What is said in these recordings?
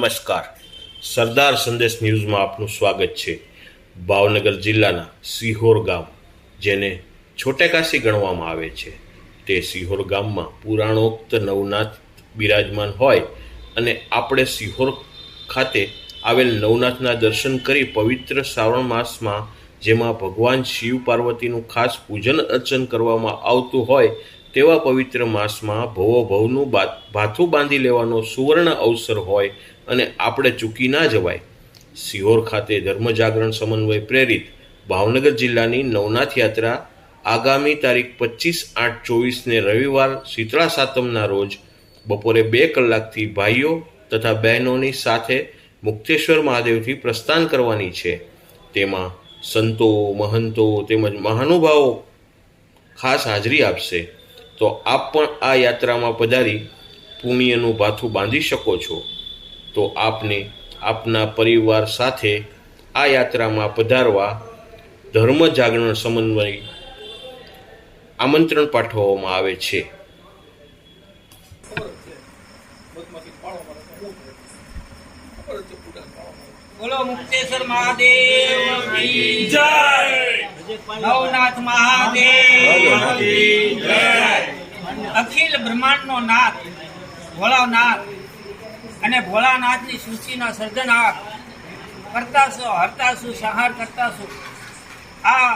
નમસ્કાર. સરદાર સંદેશ ન્યૂઝમાં આપનું સ્વાગત છે. ભાવનગર જિલ્લાના સિહોર ગામ, જેને છોટે કાશી ગણવામાં આવે છે, તે સિહોર ગામમાં પુરાણોક્ત નવનાથ બિરાજમાન હોય અને આપણે સિહોર ખાતે આવેલ નવનાથના દર્શન કરી પવિત્ર શ્રાવણ માસમાં, જેમાં ભગવાન શિવ પાર્વતીનું ખાસ પૂજન અર્ચન કરવામાં આવતું હોય, તેવા પવિત્ર માસમાં ભવોભવનું ભાથું બાંધી લેવાનો સુવર્ણ અવસર હોય અને આપણે ચૂકી ના જવાય. સિહોર ખાતે ધર્મ જાગરણ સમન્વય પ્રેરિત ભાવનગર જિલ્લાની નવનાથ યાત્રા આગામી તારીખ 25/8/24ને રવિવાર શીતળા સાતમના રોજ બપોરે 2 કલાકથી ભાઈઓ તથા બહેનોની સાથે મુક્તેશ્વર મહાદેવથી પ્રસ્થાન કરવાની છે. તેમાં સંતો, મહંતો તેમજ મહાનુભાવો ખાસ હાજરી આપશે. તો આપ પણ આ યાત્રામાં પધારી પુણ્યનું ભાથું બાંધી શકો છો. તો આપને આપના પરિવાર સાથે આ યાત્રામાં પધારવા ધર્મ જાગરણ સમન્વય આમંત્રણ પાઠવવામાં આવે છે. બોલો મુક્તેશ્વર મહાદેવ કી જય, નવનાથ મહાદેવ કી જય. અખિલ બ્રહ્માંડનો નાથ ભોળાનાથ અને ભોળાનાથની સૃષ્ટિના સર્જનહાર કરતાશો, હરતાશુ, સંહાર કરતાશુ. આ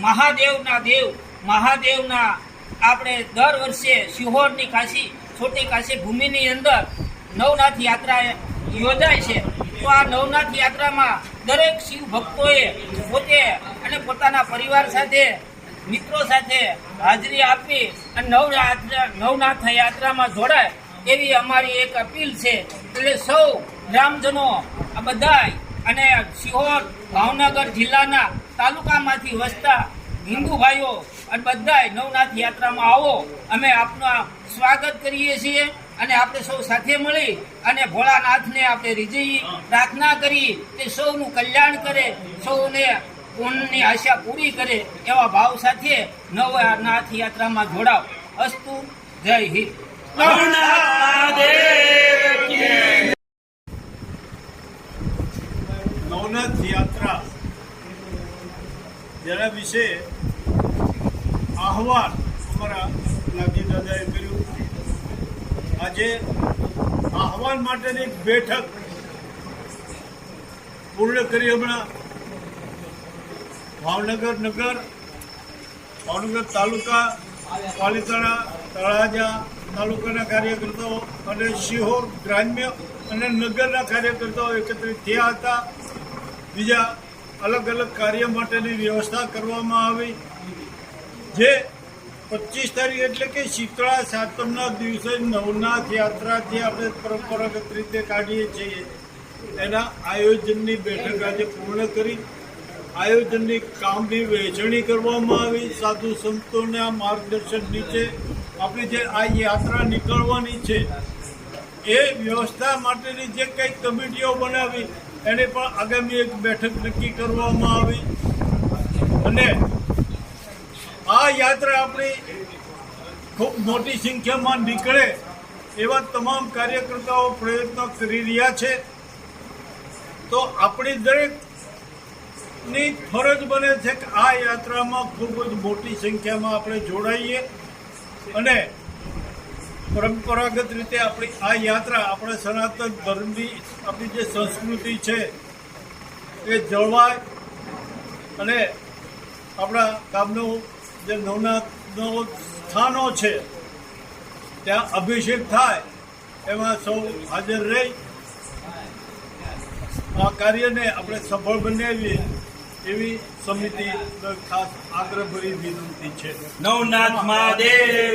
મહાદેવના દેવ મહાદેવના આપણે દર વર્ષે સિહોરની કાશી, છોટી કાશી ભૂમિની અંદર નવનાથ યાત્રા યોજાય છે. તો આ નવનાથ યાત્રામાં દરેક શિવ ભક્તોએ પોતે અને પોતાના પરિવાર સાથે, મિત્રો સાથે હાજરી આપી અને નવનાથ યાત્રામાં જોડાય એવી અમારી એક અપીલ છે. એટલે સૌ ગ્રામજનો આ બધા અને સિહોર ભાવનગર જિલ્લાના તાલુકામાંથી વસતા હિન્દુ ભાઈઓ અને બધા નવનાથ યાત્રામાં આવો. અમે આપનું સ્વાગત કરીએ છીએ અને આપણે સૌ સાથે મળી અને ભોળાનાથને આપણે રીઝી પ્રાર્થના કરી તે સૌનું કલ્યાણ કરે, સૌને પૂર્ણની આશા પૂરી કરે એવા ભાવ સાથે નવનાથ યાત્રામાં જોડાવ. અસ્તુ. જય હિન્દ. નવનાથ યાત્રા જેના વિશે આહવાન અમારા નાગજી દાદાએ કર્યું. આજે આહવાન માટેની બેઠક પૂર્ણ કરી. હમણાં ભાવનગર નગર, ભાવનગર તાલુકા, પાલિતાણા, તળાજા તાલુકાના કાર્યકર્તાઓ અને સિહોર ગ્રામ્ય અને નગરના કાર્યકર્તાઓ એકત્રિત થયા હતા. બીજા અલગ અલગ કાર્ય માટેની વ્યવસ્થા કરવામાં આવી. જે 25 તારીખ એટલે કે શીતળા સાતમના દિવસે નવનાથ યાત્રાથી આપણે પરંપરાગત રીતે કાઢીએ છીએ, એના આયોજનની બેઠક આજે પૂર્ણ કરી. આયોજનની કામની વહેંચણી કરવામાં આવી. સાધુ સંતોના માર્ગદર્શન નીચે આપણી જે આ યાત્રા નીકળવાની છે એ વ્યવસ્થા માટેની જે કંઈ કમિટીઓ બનાવી એને પણ આગામી એક બેઠક નક્કી કરવામાં આવી. અને આ યાત્રા આપણી ખૂબ મોટી સંખ્યામાં નીકળે એવા તમામ કાર્યકર્તાઓ પ્રયત્નો કરી રહ્યા છે. તો આપણી દરેકની ફરજ બને છે કે આ યાત્રામાં ખૂબ જ મોટી સંખ્યામાં આપણે જોડાઈએ અને પરંપરાગત રીતે આપણી આ યાત્રા આપણા સનાતન ધર્મની આપણી જે સંસ્કૃતિ છે એ જળવાય અને આપણા ગામનું જે નવનાથનો સ્થાનો છે ત્યાં અભિષેક થાય એમાં સૌ હાજર રહી આ કાર્યને આપણે સફળ બનાવીએ એવી સમિતિ ખાસ આગ્રહભરી વિનંતી છે. નવનાથ મહાદેવ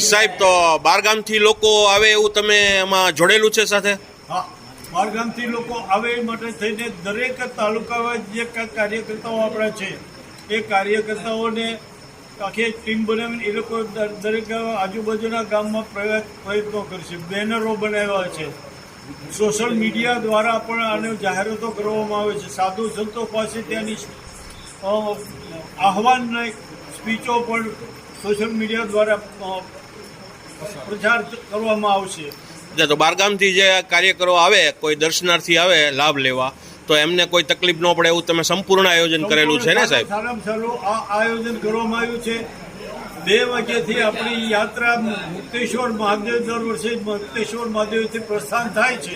સાહેબ, તો બારગામથી લોકો આવે એવું તમે એમાં જોડેલું છે સાથે? હા, બહારગામથી લોકો આવે એ માટે થઈને દરેક તાલુકામાં જે કાર્યકર્તાઓ આપણા છે એ કાર્યકર્તાઓને આખી ટીમ બનાવીને એ લોકો દરેક આજુબાજુના ગામમાં પ્રયત્નો કરશે. બેનરો બનાવ્યા છે. સોશિયલ મીડિયા દ્વારા પણ આને જાહેરાતો કરવામાં આવે છે. સાધુ સંતો પાસે ત્યાંની આહવાનની સ્પીચો પણ સોશિયલ મીડિયા દ્વારા પ્રચાર કરવામાં આવશે. તો બહારગામથી જે કાર્યકરો આવે, કોઈ દર્શનાર્થી આવે લાભ લેવા, તો એમને કોઈ તકલીફ ન પડે એવું તમે સંપૂર્ણ આયોજન કરેલું છે ને સાહેબ? સારામાં સારું આ આયોજન કરવામાં આવ્યું છે. 2 વાગ્યાથી આપણી યાત્રા મુક્તેશ્વર મહાદેવ, દર વર્ષે મુક્તેશ્વર મહાદેવથી પ્રસ્થાન થાય છે.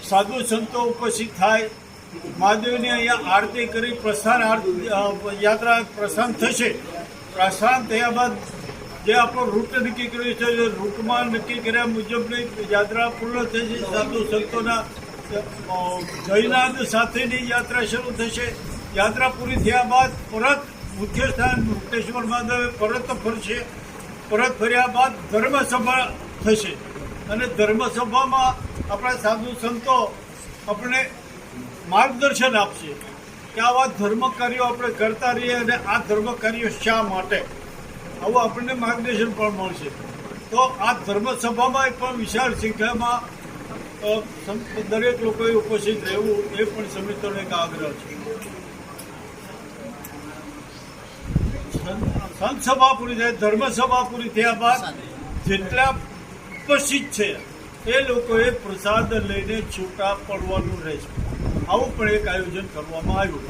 સાધુ સંતો ઉપસ્થિત થાય, મહાદેવની અહીંયા આરતી કરી યાત્રા પ્રસ્થાન થશે. પ્રસ્થાન થયા બાદ જે આપણો રૂટ નક્કી કર્યો છે, રૂટમાં નક્કી કર્યા મુજબની યાત્રા પૂર્ણ થશે. સાધુ સંતોના જયનાદ સાથેની યાત્રા શરૂ થશે. યાત્રા પૂરી થયા બાદ પરત મુખ્ય સ્થાન મુક્તેશ્વર મહાદેવ પરત ફરશે. પરત ફર્યા બાદ ધર્મસભા થશે અને ધર્મસભામાં આપણા સાધુ સંતો આપણે માર્ગદર્શન આપશે કે આવા ધર્મ કાર્યો આપણે કરતા રહીએ અને આ ધર્મ કાર્યો શા માટે, આવું આપણને માર્ગદર્શન પણ મળશે. તો આ ધર્મસભામાં પણ વિશાળ સંખ્યામાં દરેક લોકોએ ઉપસ્થિત રહેવું એ પણ સમિતિનો એક આગ્રહ છે. સંત સભા પૂરી થાય, ધર્મસભા પૂરી થયા બાદ જેટલા ઉપસ્થિત છે એ લોકોએ પ્રસાદ લઈને છૂટા પડવાનું રહેશે. આવું પણ એક આયોજન કરવામાં આવ્યું.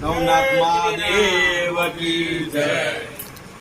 નવનાથ મહાદેવ કી જય.